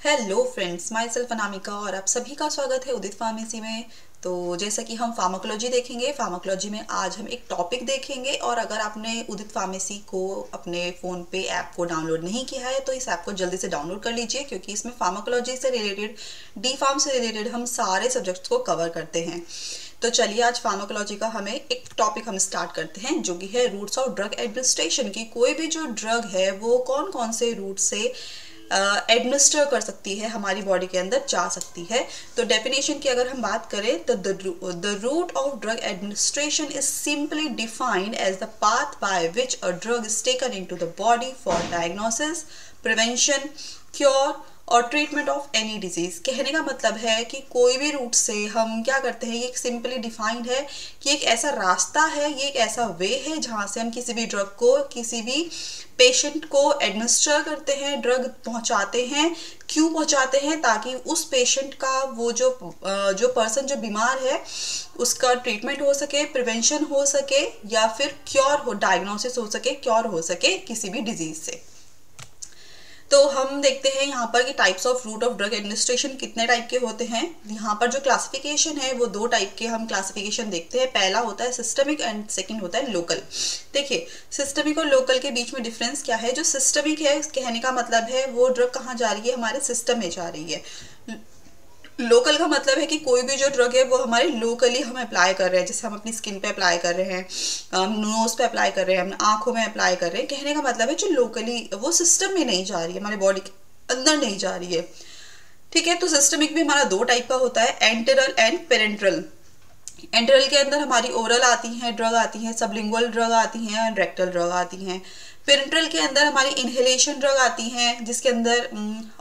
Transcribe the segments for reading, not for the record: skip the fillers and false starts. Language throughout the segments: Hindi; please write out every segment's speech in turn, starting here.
Hello friends, my self Anamika और आप सभी का स्वागत है उदित फार्मेसी में। तो जैसा कि हम फार्माकोलॉजी देखेंगे, फार्माकोलॉजी में आज हम एक टॉपिक देखेंगे। और अगर आपने उदित फार्मेसी को अपने फ़ोन पे ऐप को डाउनलोड नहीं किया है तो इस ऐप को जल्दी से डाउनलोड कर लीजिए, क्योंकि इसमें फार्माकोलॉजी से रिलेटेड, डी फार्म से रिलेटेड हम सारे सब्जेक्ट्स को कवर करते हैं। तो चलिए आज फार्माकोलॉजी का हमें एक टॉपिक हम स्टार्ट करते हैं, जो कि है रूट्स ऑफ ड्रग एडमिनिस्ट्रेशन की। कोई भी जो ड्रग है वो कौन कौन से रूट से एडमिनिस्टर कर सकती है, हमारी बॉडी के अंदर जा सकती है। तो डेफिनेशन की अगर हम बात करें तो the route of drug administration is simply defined as the path by which a drug is taken into the body for diagnosis, prevention, cure और ट्रीटमेंट ऑफ एनी डिजीज। कहने का मतलब है कि कोई भी रूट से हम क्या करते हैं, ये एक सिंपली डिफाइंड है कि एक ऐसा रास्ता है, ये एक ऐसा वे है जहाँ से हम किसी भी ड्रग को किसी भी पेशेंट को एडमिनिस्टर करते हैं, ड्रग पहुँचाते हैं। क्यों पहुँचाते हैं? ताकि उस पेशेंट का वो जो पर्सन जो बीमार है उसका ट्रीटमेंट हो सके, प्रिवेंशन हो सके, या फिर क्योर हो, डायग्नोसिस हो सके, क्योर हो सके किसी भी डिजीज से। तो हम देखते हैं यहाँ पर कि types of route of drug administration कितने टाइप के होते हैं। यहाँ पर जो क्लासिफिकेशन है वो दो टाइप के हम क्लासिफिकेशन देखते हैं। पहला होता है सिस्टमिक एंड सेकंड होता है लोकल। देखिए, सिस्टमिक और लोकल के बीच में डिफरेंस क्या है। जो सिस्टमिक है, कहने का मतलब है वो ड्रग कहाँ जा रही है, हमारे सिस्टम में जा रही है। लोकल का मतलब है कि कोई भी जो ड्रग है वो हमारे लोकली हम अप्लाई कर रहे हैं, जैसे हम अपनी स्किन पे अप्लाई कर रहे हैं, नोज पे अप्लाई कर रहे हैं, हम आंखों में अप्लाई कर रहे हैं। कहने का मतलब है जो लोकली, वो सिस्टम में नहीं जा रही है, हमारे बॉडी के अंदर नहीं जा रही है। ठीक है। तो सिस्टमिक भी हमारा दो टाइप का होता है, एंटेरल एंड पेरेंट्रल। एंटेरल के अंदर हमारी ओरल आती हैं ड्रग आती हैं, सबलिंगुअल ड्रग आती हैं और रेक्टल ड्रग आती हैं। पेरेंट्रल के अंदर हमारी इनहेलेशन ड्रग आती हैं, जिसके अंदर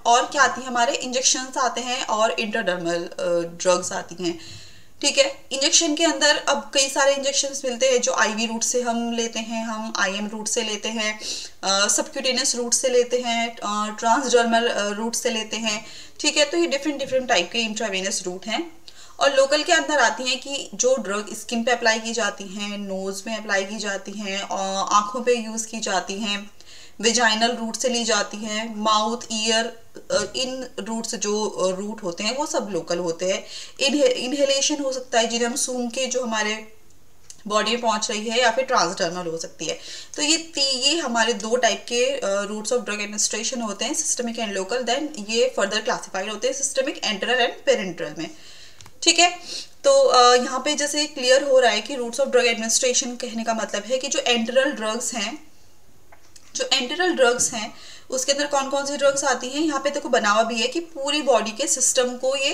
और क्या आती है, हमारे इंजेक्शंस आते हैं और इंट्राडर्मल ड्रग्स आती हैं। ठीक है। इंजेक्शन के अंदर अब कई सारे इंजेक्शंस मिलते हैं, जो आईवी रूट से हम लेते हैं, हम आईएम रूट से लेते हैं, सबक्यूटेनियस रूट से लेते हैं, ट्रांसडर्मल रूट से लेते हैं। ठीक है। तो ये डिफरेंट डिफरेंट टाइप के इंट्रावेनस रूट हैं। और लोकल के अंदर आती हैं कि जो ड्रग स्किन पे अप्लाई की जाती हैं, नोज में अप्लाई की जाती हैं, और आंखों पे यूज़ की जाती हैं, वेजाइनल रूट से ली जाती हैं, माउथ, ईयर, इन रूट से जो रूट होते हैं वो सब लोकल होते हैं। इनहेलेशन हो सकता है जिन्हें हम सूंघ के जो हमारे बॉडी में पहुंच रही है, या फिर ट्रांसडर्मल हो सकती है। तो ये हमारे दो टाइप के रूट्स ऑफ ड्रग एडमिनिस्ट्रेशन होते हैं, सिस्टमिक एंड लोकल। देन ये फर्दर क्लासिफाइड होते हैं सिस्टमिक, एंटेरल एंड पेरेंट्रल में। ठीक है। तो यहाँ पे जैसे क्लियर हो रहा है कि रूट्स ऑफ ड्रग एडमिनिस्ट्रेशन कहने का मतलब है कि जो एंटेरल ड्रग्स हैं उसके अंदर कौन कौन सी ड्रग्स आती हैं। यहाँ पे देखो बना हुआ भी है कि पूरी बॉडी के सिस्टम को ये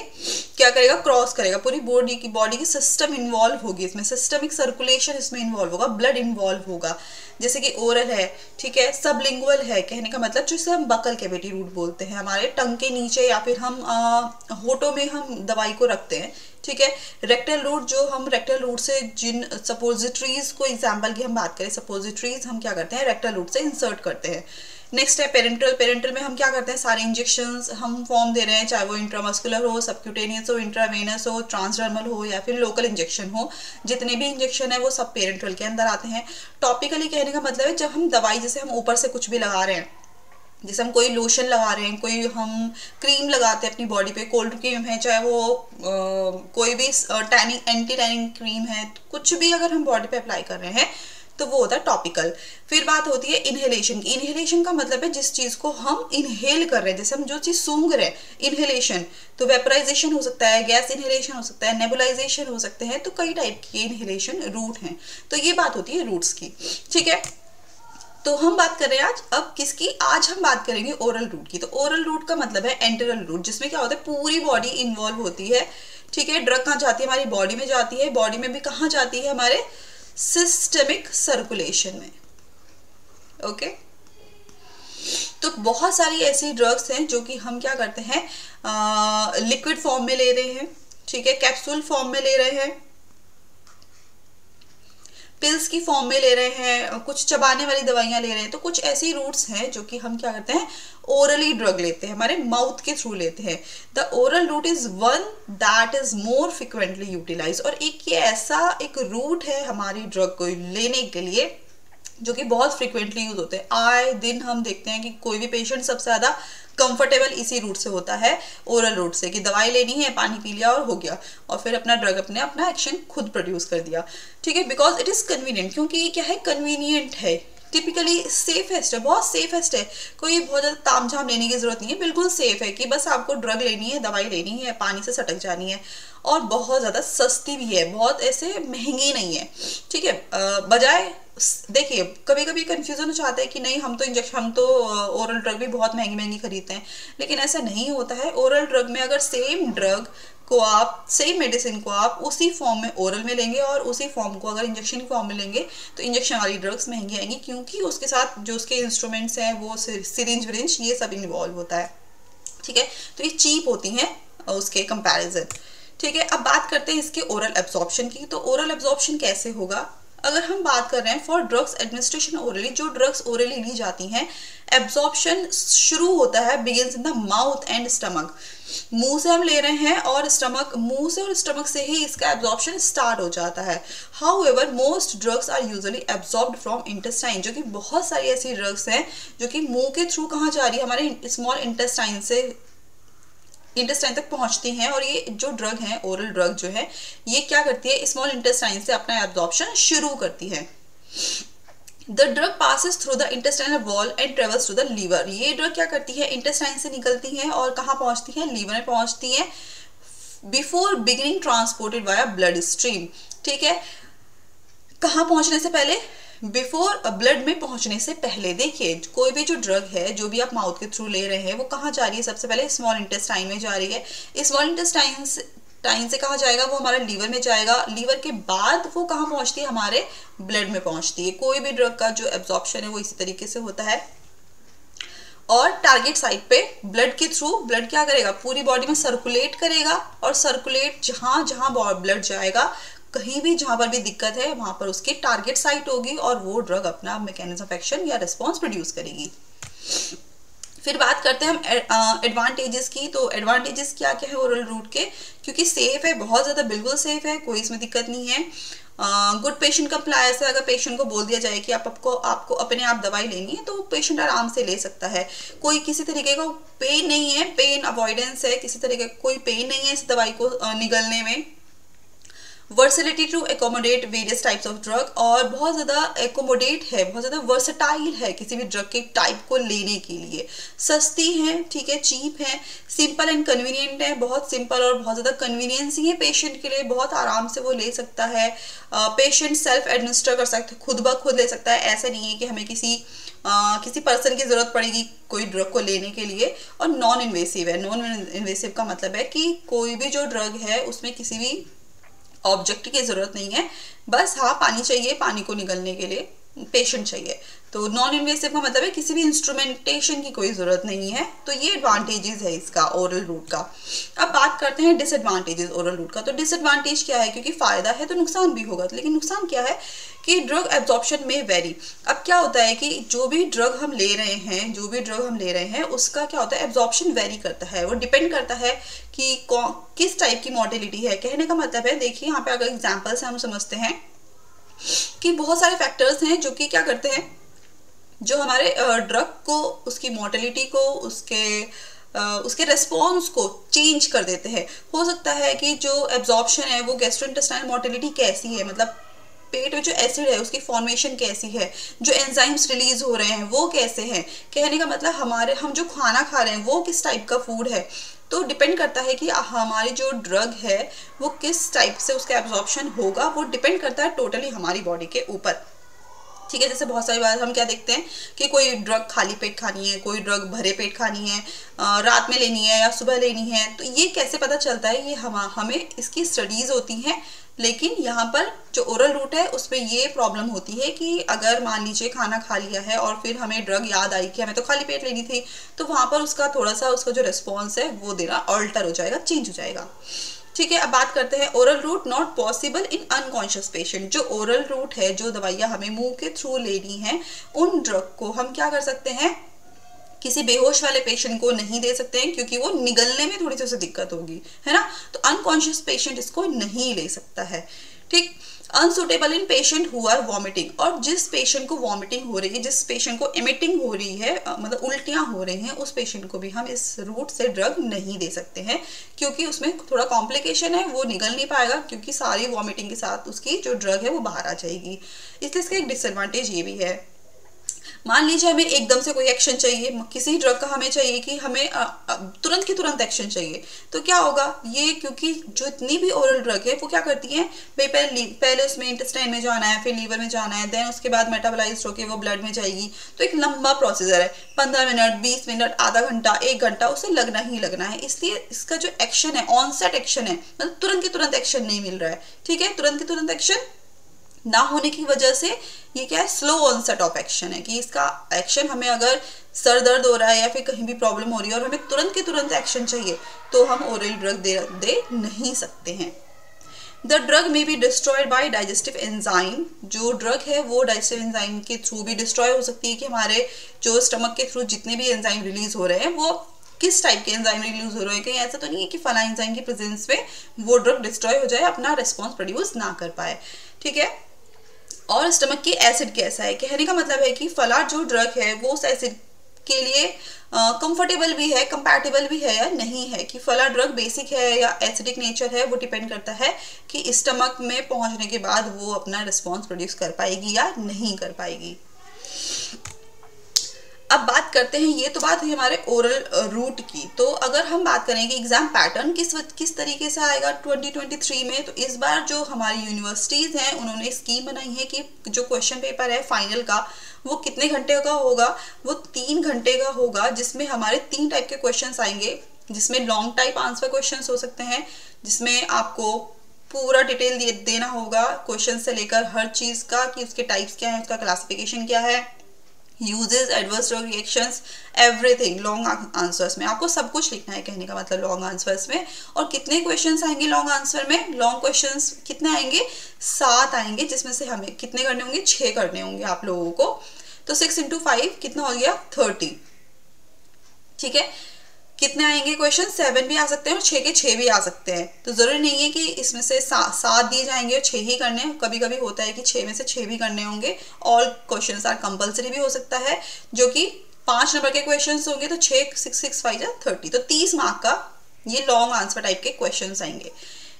क्या करेगा, क्रॉस करेगा, पूरी बॉडी की सिस्टम इन्वॉल्व होगी इसमें, सिस्टमिक सर्कुलेशन इसमें इन्वॉल्व होगा, ब्लड इन्वॉल्व होगा। जैसे कि ओरल है, ठीक है, सबलिंगुअल है, कहने का मतलब जिसे हम बकल कैविटी रूट बोलते हैं, हमारे टंग के नीचे या फिर हम होठों में हम दवाई को रखते हैं। ठीक है। रेक्टल रूट, जो हम रेक्टल रूट से जिन सपोजिटरीज को, एग्जाम्पल की हम बात करें, सपोजिटरीज हम क्या करते हैं, रेक्टल रूट से इंसर्ट करते हैं। नेक्स्ट है पेरेंट्रल। पेरेंट्रल में हम क्या करते हैं, सारे इंजेक्शंस हम फॉर्म दे रहे हैं, चाहे वो इंट्रामस्कुलर हो, सबक्यूटेनियस हो, इंट्रावेनस हो, ट्रांसडर्मल हो, या फिर लोकल इंजेक्शन हो। जितने भी इंजेक्शन है वो सब पेरेंट्रल के अंदर आते हैं। टॉपिकली कहने का मतलब है जब हम दवाई, जैसे हम ऊपर से कुछ भी लगा रहे हैं, जैसे हम कोई लोशन लगा रहे हैं, कोई हम क्रीम लगाते हैं अपनी बॉडी पे, कोल्ड क्रीम है, चाहे वो कोई भी टैनिंग, एंटी टैनिंग क्रीम है, कुछ भी अगर हम बॉडी पे अप्लाई कर रहे हैं तो वो होता है टॉपिकल। फिर बात होती है इनहेलेशन की। इनहेलेशन का मतलब है जिस चीज़ को हम इनहेल कर रहे हैं, जैसे हम जो चीज़ सूंघ रहे हैं, इनहेलेशन। तो वेपराइजेशन हो सकता है, गैस इनहेलेशन हो सकता है, नेबुलाइजेशन हो सकते हैं। तो कई टाइप के इनहेलेशन रूट हैं। तो ये बात होती है रूट्स की। ठीक है। तो हम बात कर रहे हैं आज अब किसकी, आज हम बात करेंगे ओरल रूट की। तो ओरल रूट का मतलब है एंटेरल रूट, जिसमें क्या होता है पूरी बॉडी इन्वॉल्व होती है। ठीक है। ड्रग कहाँ जाती है, हमारी बॉडी में जाती है, बॉडी में भी कहाँ जाती है, हमारे सिस्टमिक सर्कुलेशन में। ओके। तो बहुत सारी ऐसी ड्रग्स हैं जो कि हम क्या करते हैं, लिक्विड फॉर्म में ले रहे हैं, ठीक है, कैप्सूल फॉर्म में ले रहे हैं, पिल्स की फॉर्म में ले रहे हैं, कुछ चबाने वाली दवाइयां ले रहे हैं। तो कुछ ऐसी रूट्स हैं जो कि हम क्या करते हैं, ओरली ड्रग लेते हैं, हमारे माउथ के थ्रू लेते हैं। The oral route is one that is more frequently utilize. और एक ये ऐसा एक रूट है हमारी ड्रग को लेने के लिए जो कि बहुत फ्रिक्वेंटली यूज होते हैं। आए दिन हम देखते हैं कि कोई भी पेशेंट सबसे ज़्यादा कंफर्टेबल इसी रूट से होता है, ओरल रूट से, कि दवाई लेनी है, पानी पी लिया और हो गया, और फिर अपना ड्रग अपना एक्शन खुद प्रोड्यूस कर दिया। ठीक है, बिकॉज इट इज़ कन्वीनियंट, क्योंकि ये क्या है, कन्वीनियंट है, टिपिकली सेफेस्ट है, बहुत सेफेस्ट है। कोई बहुत ज़्यादा तामझाम लेने की जरूरत नहीं है, बिल्कुल सेफ है कि बस आपको ड्रग लेनी है, दवाई लेनी है, पानी से सटक जानी है, और बहुत ज़्यादा सस्ती भी है, बहुत ऐसे महंगी नहीं है। ठीक है, बजाय देखिए कभी कभी कंफ्यूजन हो जाता है कि नहीं हम तो ओरल ड्रग भी बहुत महंगी महंगी खरीदते हैं, लेकिन ऐसा नहीं होता है। ओरल ड्रग में अगर सेम ड्रग को आप, सेम मेडिसिन को आप उसी फॉर्म में ओरल में लेंगे और उसी फॉर्म को अगर इंजेक्शन की फॉर्म में लेंगे तो इंजेक्शन वाली ड्रग्स महंगी आएंगी, क्योंकि उसके साथ जो उसके इंस्ट्रूमेंट्स हैं वो सिरिंज विरिंज ये सब इन्वॉल्व होता है। ठीक है, तो ये चीप होती हैं उसके कंपैरिजन। ठीक है, अब बात करते हैं इसके ओरल एब्जॉर्प्शन की। तो ओरल एब्जॉर्प्शन कैसे होगा, अगर हम बात कर रहे हैं फॉर ड्रग्स एडमिनिस्ट्रेशन ओरली, जो ड्रग्स ओरली ली जाती हैं, एब्जॉर्प्शन शुरू होता है begins in the mouth and stomach. मुंह से हम ले रहे हैं और स्टमक, मुंह से और स्टमक से ही इसका एब्जॉर्प्शन स्टार्ट हो जाता है। However most drugs are usually absorbed from intestine, जो कि बहुत सारी ऐसी ड्रग्स हैं जो कि मुंह के थ्रू कहाँ जा रही है, हमारे स्मॉल इंटेस्टाइन से इंटेस्टाइन तक पहुंचती हैं। और ये जो ड्रग है, ओरल ड्रग जो है, ये क्या करती है, स्मॉल इंटेस्टाइन से अपना एब्जॉर्प्शन शुरू करती है। The drug passes through the intestinal wall and travels to the liver. ये ड्रग क्या करती है, इंटेस्टाइन से निकलती है और कहाँ पहुंचती है, लीवर में पहुंचती है, before beginning transported via blood stream. ठीक है, कहाँ पहुंचने से पहले, बिफोर ब्लड में पहुंचने से पहले। देखिए कोई भी जो ड्रग है, जो भी आप माउथ के थ्रू ले रहे हैं, वो कहाँ जा रही है, सबसे पहले स्मॉल इंटेस्टाइन में जा रही है। स्मॉल इंटेस्टाइन से कहाँ जाएगा, वो हमारे लीवर में जाएगा। लीवर के बाद वो कहाँ पहुंचती है, हमारे ब्लड में पहुंचती है। कोई भी ड्रग का जो एब्जॉर्प्शन है वो इसी तरीके से होता है। और टारगेट साइट पे ब्लड के थ्रू, ब्लड क्या करेगा, पूरी बॉडी में सर्कुलेट करेगा, और सर्कुलेट जहां जहां ब्लड जाएगा, कहीं भी जहां पर भी दिक्कत है वहां पर उसकी टारगेट साइट होगी और वो ड्रग अपना मैकेनिज्म ऑफ एक्शन या रिस्पॉन्स प्रोड्यूस करेगी। फिर बात करते हैं हम एडवांटेजेस की। तो एडवांटेजेस क्या क्या है ओरल रूट के, क्योंकि सेफ है, बहुत ज़्यादा बिल्कुल सेफ है, कोई इसमें दिक्कत नहीं है। गुड पेशेंट कंप्लायंस है, अगर पेशेंट को बोल दिया जाए कि आपको अपने आप दवाई लेनी है तो पेशेंट आराम से ले सकता है। कोई किसी तरीके का पेन नहीं है, पेन अवॉइडेंस है, किसी तरीके का कोई पेन नहीं है इस दवाई को निगलने में। Versatility to accommodate various types of drug, और बहुत ज़्यादा एकोमोडेट है, बहुत ज़्यादा वर्सटाइल है किसी भी ड्रग के टाइप को लेने के लिए। सस्ती है, ठीक है, चीप है, सिंपल एंड कन्वीनियंट है, बहुत सिंपल और बहुत ज़्यादा कन्वीनियंस ही है पेशेंट के लिए, बहुत आराम से वो ले सकता है। पेशेंट सेल्फ एडमिनिस्टर कर सकते, खुद ब खुद ले सकता है। ऐसा नहीं है कि हमें किसी पर्सन की ज़रूरत पड़ेगी कोई ड्रग को लेने के लिए। और नॉन इन्वेसिव है। नॉन इन्वेसिव का मतलब है कि कोई भी जो ड्रग है उसमें किसी भी ऑब्जेक्ट की जरूरत नहीं है, बस हाँ पानी चाहिए, पानी को निगलने के लिए पेशेंट चाहिए। तो नॉन इन्वेसिव का मतलब है किसी भी इंस्ट्रूमेंटेशन की कोई जरूरत नहीं है। तो ये एडवांटेजेस है इसका ओरल रूट का। अब बात करते हैं डिसएडवांटेजेस ओरल रूट का। तो डिसएडवांटेज क्या है, क्योंकि फायदा है तो नुकसान भी होगा, लेकिन नुकसान क्या है कि ड्रग एब्जॉर्प्शन में वेरी। अब क्या होता है कि जो भी ड्रग हम ले रहे हैं उसका क्या होता है, एब्जॉर्प्शन वेरी करता है। वो डिपेंड करता है कि किस टाइप की मॉर्टेलिटी है। कहने का मतलब है, देखिए यहाँ पे अगर एग्जाम्पल से हम समझते हैं कि बहुत सारे फैक्टर्स हैं जो कि क्या करते हैं, जो हमारे ड्रग को, उसकी मॉर्टेलिटी को, उसके रेस्पॉन्स को चेंज कर देते हैं। हो सकता है कि जो एब्जॉर्प्शन है वो गैस्ट्रोइंटेस्टाइनल मॉर्टेलिटी कैसी है, मतलब पेट में जो एसिड है उसकी फॉर्मेशन कैसी है, जो एंजाइम्स रिलीज हो रहे हैं वो कैसे हैं। कहने का मतलब हम जो खाना खा रहे हैं वो किस टाइप का फूड है। तो डिपेंड करता है कि हमारी जो ड्रग है वो किस टाइप से उसका एब्जॉर्प्शन होगा, वो डिपेंड करता है टोटली हमारी बॉडी के ऊपर। ठीक है, जैसे बहुत सारी बार हम क्या देखते हैं कि कोई ड्रग खाली पेट खानी है, कोई ड्रग भरे पेट खानी है, रात में लेनी है या सुबह लेनी है। तो ये कैसे पता चलता है, ये हमें इसकी स्टडीज होती हैं। लेकिन यहाँ पर जो ओरल रूट है उसमें ये प्रॉब्लम होती है कि अगर मान लीजिए खाना खा लिया है और फिर हमें ड्रग याद आई कि हमें तो खाली पेट लेनी थी, तो वहाँ पर उसका थोड़ा सा उसका जो रिस्पॉन्स है वो देना ऑल्टर हो जाएगा, चेंज हो जाएगा। ठीक है, अब बात करते हैं oral route not possible in unconscious patient. जो ओरल रूट है, जो दवाइयाँ हमें मुंह के थ्रू लेनी है, उन ड्रग को हम क्या कर सकते हैं, किसी बेहोश वाले पेशेंट को नहीं दे सकते हैं, क्योंकि वो निगलने में थोड़ी सी दिक्कत होगी, है ना। तो अनकॉन्शियस पेशेंट इसको नहीं ले सकता है। ठीक, unsuitable in patient who are vomiting, और जिस पेशेंट को वॉमिटिंग हो रही है, जिस पेशेंट को एमिटिंग हो रही है, मतलब उल्टियां हो रही हैं, उस पेशेंट को भी हम इस रूट से ड्रग नहीं दे सकते हैं, क्योंकि उसमें थोड़ा कॉम्प्लिकेशन है, वो निकल नहीं पाएगा, क्योंकि सारी वॉमिटिंग के साथ उसकी जो ड्रग है वो बाहर आ जाएगी। इसलिए इसका एक डिसएडवांटेज ये भी है। मान लीजिए हमें एकदम से कोई एक्शन चाहिए, किसी ड्रग का हमें चाहिए कि हमें तुरंत की तुरंत एक्शन चाहिए, तो क्या होगा ये, क्योंकि जो इतनी भी ओरल ड्रग है वो क्या करती है भाई, पहले उसमें इंटेस्टाइन में जाना है, फिर लीवर में जाना है, देन उसके बाद मेटाबोलाइज होकर वो ब्लड में जाएगी। तो एक लंबा प्रोसीजर है, 15 मिनट, 20 मिनट, आधा घंटा, 1 घंटा उसे लगना ही लगना है। इसलिए इसका जो एक्शन है, ऑनसेट एक्शन है, मतलब तुरंत की तुरंत एक्शन नहीं मिल रहा है। ठीक है, तुरंत की तुरंत एक्शन ना होने की वजह से ये क्या है, स्लो ऑनसेट ऑफ एक्शन है, कि इसका एक्शन हमें अगर सर दर्द हो रहा है या फिर कहीं भी प्रॉब्लम हो रही है और हमें तुरंत के तुरंत एक्शन चाहिए, तो हम ओरल ड्रग दे नहीं सकते हैं। द ड्रग में be destroyed by digestive enzyme, जो ड्रग है वो डाइजेस्टिव एंजाइम के थ्रू भी डिस्ट्रॉय हो सकती है, कि हमारे जो स्टमक के थ्रू जितने भी एंजाइम रिलीज हो रहे हैं वो किस टाइप के एंजाइम रिलीज हो रहे हैं। कहीं ऐसा तो नहीं है कि फला एंजाइम की प्रेजेंस में वो ड्रग डिस्ट्रॉय हो जाए, अपना रिस्पॉन्स प्रोड्यूस ना कर पाए। ठीक है, और स्टमक की एसिड कैसा है, कहने का मतलब है कि फला जो ड्रग है वो उस एसिड के लिए कंफर्टेबल भी है, कंपैटिबल भी है या नहीं है, कि फला ड्रग बेसिक है या एसिडिक नेचर है, वो डिपेंड करता है कि स्टमक में पहुंचने के बाद वो अपना रिस्पॉन्स प्रोड्यूस कर पाएगी या नहीं कर पाएगी। अब बात करते हैं, ये तो बात हुई हमारे ओरल रूट की। तो अगर हम बात करें कि एग्जाम पैटर्न किस तरीके से आएगा 2023 में, तो इस बार जो हमारी यूनिवर्सिटीज़ हैं उन्होंने स्कीम बनाई है कि जो क्वेश्चन पेपर है फाइनल का वो कितने घंटे का होगा, वो 3 घंटे का होगा, जिसमें हमारे 3 टाइप के क्वेश्चन आएंगे, जिसमें लॉन्ग टाइप आंसर क्वेश्चन हो सकते हैं, जिसमें आपको पूरा डिटेल देना होगा क्वेश्चन से लेकर हर चीज़ का, कि उसके टाइप्स क्या है, उसका क्लासिफिकेशन क्या है, uses, adverse drug reactions, everything long answers में आपको सब कुछ लिखना है, कहने का मतलब लॉन्ग आंसर्स में। और कितने क्वेश्चंस आएंगे लॉन्ग आंसर में, लॉन्ग क्वेश्चंस कितने आएंगे, 7 आएंगे, जिसमें से हमें कितने करने होंगे, 6 करने होंगे आप लोगों को। तो 6 × 5 कितना हो गया, 30। ठीक है, कितने आएंगे क्वेश्चन, 7 भी आ सकते हैं और 6 के 6 भी आ सकते हैं। तो जरूरी नहीं है कि इसमें से 7 दिए जाएंगे और 6 ही करने हैं, कभी कभी होता है कि 6 में से 6 भी करने होंगे। ऑल क्वेश्चंस आर कंपलसरी भी हो सकता है, जो कि 5 नंबर के क्वेश्चंस होंगे, तो 6 6 5 या 30, तो 30 मार्क का ये लॉन्ग आंसर टाइप के क्वेश्चन आएंगे।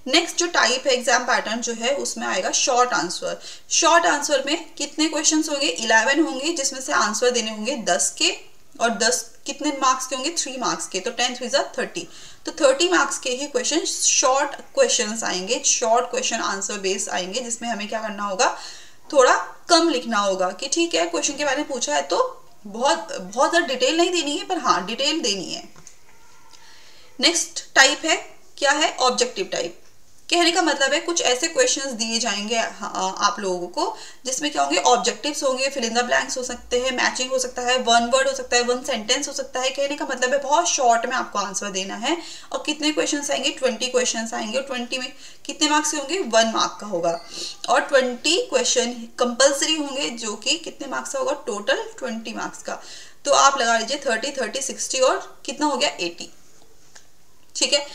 नेक्स्ट जो टाइप है एग्जाम पैटर्न जो है उसमें आएगा शॉर्ट आंसर। शॉर्ट आंसर में कितने क्वेश्चन होंगे, 11 होंगे, जिसमें से आंसर देने होंगे 10 के, और 10 कितने मार्क्स के होंगे, 3 मार्क्स के, तो 10 3 30, तो 30 मार्क्स के ही क्वेश्चन शॉर्ट क्वेश्चंस आएंगे, शॉर्ट क्वेश्चन आंसर बेस्ड आएंगे, जिसमें हमें क्या करना होगा, थोड़ा कम लिखना होगा, कि ठीक है क्वेश्चन के बारे में पूछा है तो बहुत ज़्यादा डिटेल नहीं देनी है, पर हाँ डिटेल देनी है। नेक्स्ट टाइप है, क्या है, ऑब्जेक्टिव टाइप। कहने का मतलब है कुछ ऐसे क्वेश्चंस दिए जाएंगे आप लोगों को, जिसमें क्या होंगे, ऑब्जेक्टिव्स होंगे, फिल इन द ब्लैंक्स हो सकते हैं, मैचिंग हो सकता है, 1 वर्ड हो सकता है, 1 सेंटेंस हो सकता है। कहने का मतलब है बहुत शॉर्ट में आपको आंसर देना है। और कितने क्वेश्चंस आएंगे, 20 क्वेश्चंस आएंगे, और 20 में कितने मार्क्स के होंगे, 1 मार्क का होगा, और 20 क्वेश्चन कंपल्सरी होंगे, जो कि कितने मार्क्स का होगा, टोटल 20 मार्क्स का। तो आप लगा लीजिए 30 30 60 और कितना हो गया, 80। ठीक है,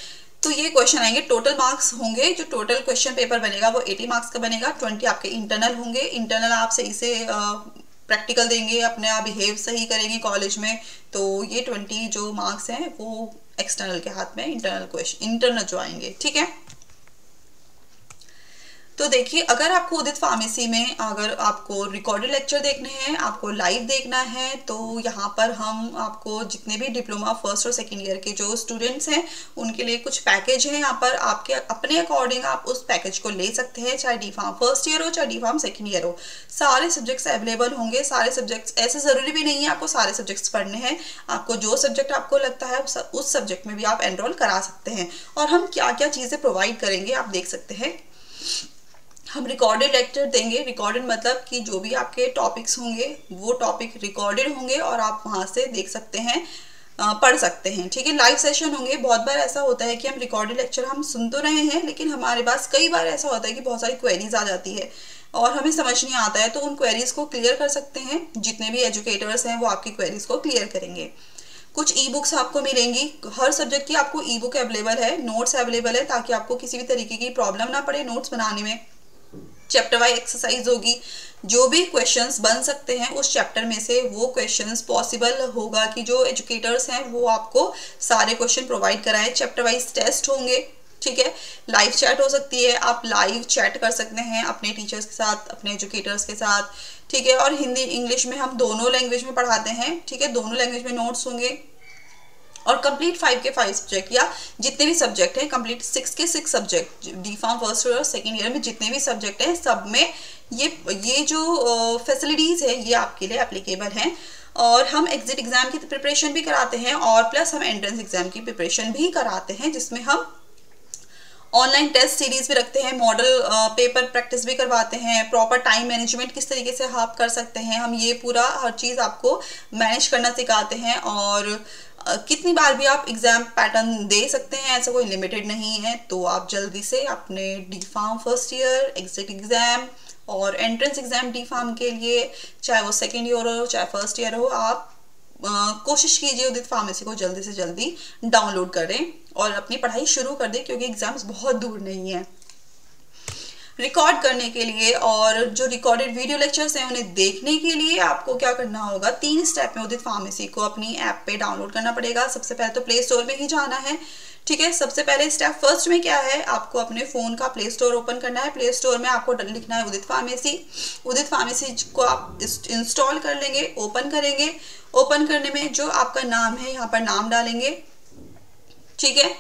तो ये क्वेश्चन आएंगे, टोटल मार्क्स होंगे, जो टोटल क्वेश्चन पेपर बनेगा वो 80 मार्क्स का बनेगा। 20 आपके इंटरनल होंगे, इंटरनल आप सही से प्रैक्टिकल देंगे, अपने आप बिहेव सही करेंगे कॉलेज में, तो ये 20 जो मार्क्स हैं वो एक्सटर्नल के हाथ में, इंटरनल क्वेश्चन इंटरनल जो आएंगे। ठीक है, तो देखिए अगर आपको उदित फार्मेसी में अगर आपको रिकॉर्डेड लेक्चर देखने हैं, आपको लाइव देखना है, तो यहाँ पर हम आपको जितने भी डिप्लोमा फर्स्ट और सेकंड ईयर के जो स्टूडेंट्स हैं उनके लिए कुछ पैकेज हैं, यहाँ पर आपके अपने अकॉर्डिंग आप उस पैकेज को ले सकते हैं, चाहे डी फार्म फर्स्ट ईयर हो चाहे डी फार्म सेकेंड ईयर हो, सारे सब्जेक्ट्स अवेलेबल होंगे। सारे सब्जेक्ट्स, ऐसे ज़रूरी भी नहीं है आपको सारे सब्जेक्ट्स पढ़ने हैं, आपको जो सब्जेक्ट आपको लगता है उस सब्जेक्ट में भी आप एनरोल करा सकते हैं। और हम क्या क्या चीज़ें प्रोवाइड करेंगे आप देख सकते हैं। हम रिकॉर्डेड लेक्चर देंगे, रिकॉर्डेड मतलब कि जो भी आपके टॉपिक्स होंगे वो टॉपिक रिकॉर्डेड होंगे और आप वहाँ से देख सकते हैं, पढ़ सकते हैं। ठीक है, लाइव सेशन होंगे। बहुत बार ऐसा होता है कि हम रिकॉर्डेड लेक्चर हम सुन तो रहे हैं, लेकिन हमारे पास कई बार ऐसा होता है कि बहुत सारी क्वेरीज आ जाती है और हमें समझ नहीं आता है, तो उन क्वेरीज को क्लियर कर सकते हैं। जितने भी एजुकेटर्स हैं वो आपकी क्वेरीज को क्लियर करेंगे। कुछ ई बुक्स आपको मिलेंगी, हर सब्जेक्ट की आपको ई बुक अवेलेबल है, नोट्स अवेलेबल है, ताकि आपको किसी भी तरीके की प्रॉब्लम ना पड़े नोट्स बनाने में। चैप्टर वाइज एक्सरसाइज होगी, जो भी क्वेश्चंस बन सकते हैं उस चैप्टर में से वो क्वेश्चंस पॉसिबल होगा कि जो एजुकेटर्स हैं वो आपको सारे क्वेश्चन प्रोवाइड कराएं। चैप्टर वाइज टेस्ट होंगे, ठीक है। लाइव चैट हो सकती है, आप लाइव चैट कर सकते हैं अपने टीचर्स के साथ, अपने एजुकेटर्स के साथ, ठीक है। और हिंदी इंग्लिश में हम दोनों लैंग्वेज में पढ़ाते हैं, ठीक है। दोनों लैंग्वेज में नोट्स होंगे। और कंप्लीट 5 के 5 सब्जेक्ट या जितने भी सब्जेक्ट हैं, कंप्लीट 6 के 6 subject, D pharm first year और सेकेंड ईयर में जितने भी सब्जेक्ट हैं सब में ये जो फैसिलिटीज़ है ये आपके लिए एप्लीकेबल हैं। और हम एग्जिट एग्जाम की प्रिपरेशन भी कराते हैं और प्लस हम एंट्रेंस एग्जाम की प्रिपरेशन भी कराते हैं, जिसमें हम ऑनलाइन टेस्ट सीरीज भी रखते हैं, मॉडल पेपर प्रैक्टिस भी करवाते हैं, प्रॉपर टाइम मैनेजमेंट किस तरीके से आप कर सकते हैं, हम ये पूरा हर चीज़ आपको मैनेज करना सिखाते हैं। और कितनी बार भी आप एग्ज़ाम पैटर्न दे सकते हैं, ऐसा कोई लिमिटेड नहीं है। तो आप जल्दी से अपने D pharm first year, exit exam और एंट्रेंस एग्ज़ाम डी फार्म के लिए, चाहे वो सेकेंड ईयर हो चाहे फर्स्ट ईयर हो, आप कोशिश कीजिए उदित फार्मेसी को जल्दी से जल्दी डाउनलोड करें और अपनी पढ़ाई शुरू कर दें, क्योंकि एग्जाम्स बहुत दूर नहीं है। रिकॉर्ड करने के लिए और जो रिकॉर्डेड वीडियो लेक्चर्स हैं उन्हें देखने के लिए आपको क्या करना होगा, 3 स्टेप में उदित फार्मेसी को अपनी ऐप पे डाउनलोड करना पड़ेगा। सबसे पहले तो प्ले स्टोर में ही जाना है, ठीक है। सबसे पहले स्टेप फर्स्ट में क्या है, आपको अपने फ़ोन का प्ले स्टोर ओपन करना है। प्ले स्टोर में आपको लिखना है उदित फार्मेसी। उदित फार्मेसी को आप इंस्टॉल कर लेंगे, ओपन करेंगे। ओपन करने में जो आपका नाम है यहाँ पर नाम डालेंगे, ठीक है।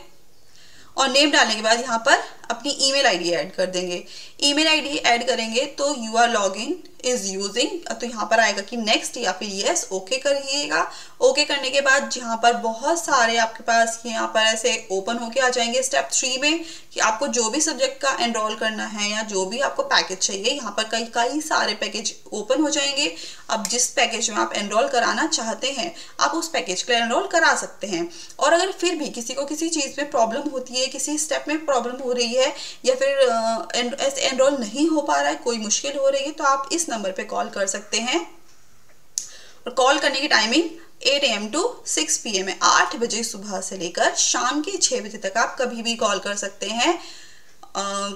और नेम डालने के बाद यहाँ पर अपनी ईमेल आईडी ऐड कर देंगे। ईमेल आईडी ऐड करेंगे तो you are log in is using, तो यहाँ पर आएगा कि नेक्स्ट या फिर यस, ओके करिएगा। ओके करने के बाद यहाँ पर बहुत सारे आपके पास यहाँ पर ऐसे ओपन होके आ जाएंगे। स्टेप 3 में कि आपको जो भी सब्जेक्ट का एनरोल करना है या जो भी आपको पैकेज चाहिए, यहाँ पर कई सारे पैकेज ओपन हो जाएंगे। अब जिस पैकेज में आप एनरोल कराना चाहते हैं आप उस पैकेज को एनरोल करा सकते हैं। और अगर फिर भी किसी को किसी चीज़ में प्रॉब्लम होती है, किसी स्टेप में प्रॉब्लम हो रही है या फिर ऐसे एनरोल नहीं हो पा रहा है, कोई मुश्किल हो रही है, तो आप इस नंबर पे कॉल कर सकते हैं। और कॉल करने की टाइमिंग 8 AM to 6 PM है, 8 बजे सुबह से लेकर शाम के 6 बजे तक आप कभी भी कॉल कर सकते हैं।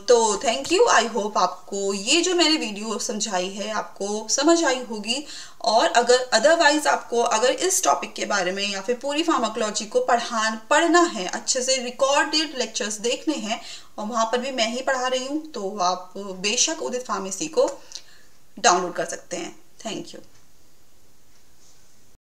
तो थैंक यू, आई होप आपको ये जो मैंने वीडियो समझाई है आपको समझ आई होगी। और अगर अदरवाइज आपको अगर इस टॉपिक के बारे में या फिर पूरी फार्माकोलॉजी को पढ़ना है, अच्छे से रिकॉर्डेड लेक्चर्स देखने हैं, और वहाँ पर भी मैं ही पढ़ा रही हूँ, तो आप बेशक उदित फार्मेसी को डाउनलोड कर सकते हैं। Thank you.